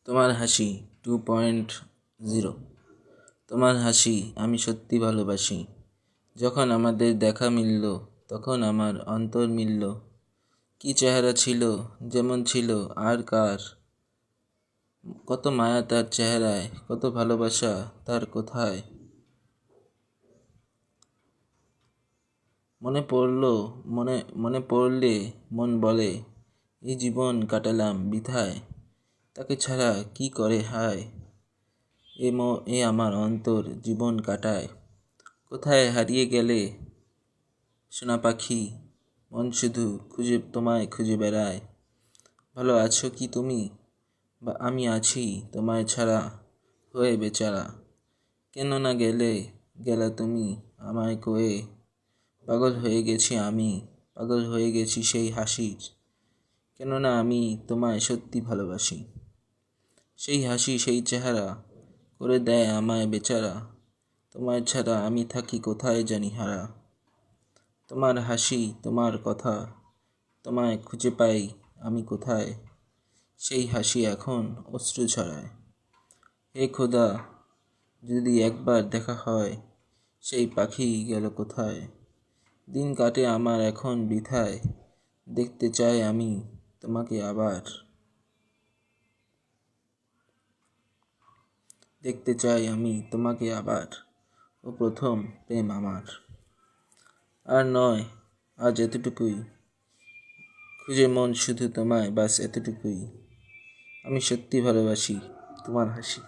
তোমার হাসি 2.0। তোমার হাসি আমি সত্যি ভালোবাসি। যখন আমাদের দেখা মিলল তখন আমার অন্তর মিলল। কি চেহারা ছিল, যেমন ছিল আর কার, কত মায়া তার চেহারায়, কত ভালোবাসা তার কোথায়। মনে পড়লে মন বলে, এই জীবন কাটালাম বৃথায়, তাকে ছাড়া কি করে হায়। এ আমার অন্তর জীবন কাটায়। কোথায় হারিয়ে গেলে সোনা পাখি, মন শুধু তোমায় খুঁজে বেড়ায়। ভালো আছো কি তুমি, বা আমি আছি তোমায় ছাড়া হয়ে বেচারা। কেন না গেলা তুমি আমায় কয়ে। পাগল হয়ে গেছি আমি, পাগল হয়ে গেছি সেই হাসির। কেননা আমি তোমায় সত্যি ভালোবাসি। সেই হাসি, সেই চেহারা করে দেয় আমায় বেচারা। তোমায় ছাড়া আমি থাকি কোথায় জানি হারা। তোমার হাসি, তোমার কথা, তোমায় খুঁজে পাই আমি কোথায়। সেই হাসি এখন অশ্রু ছড়ায়। হে খোদা, যদি একবার দেখা হয়, সেই পাখি গেল কোথায়। দিন কাটে আমার এখন বৃথায়, দেখতে চাই আমি তোমাকে আবার। দেখতে চাই আমি তোমাকে আবার, ও প্রথম প্রেম আমার। আর নয়, আজ এতটুকুই, খুঁজে মন শুধু তোমায়, বাস এতটুকুই। আমি সত্যি ভালোবাসি তোমার হাসি।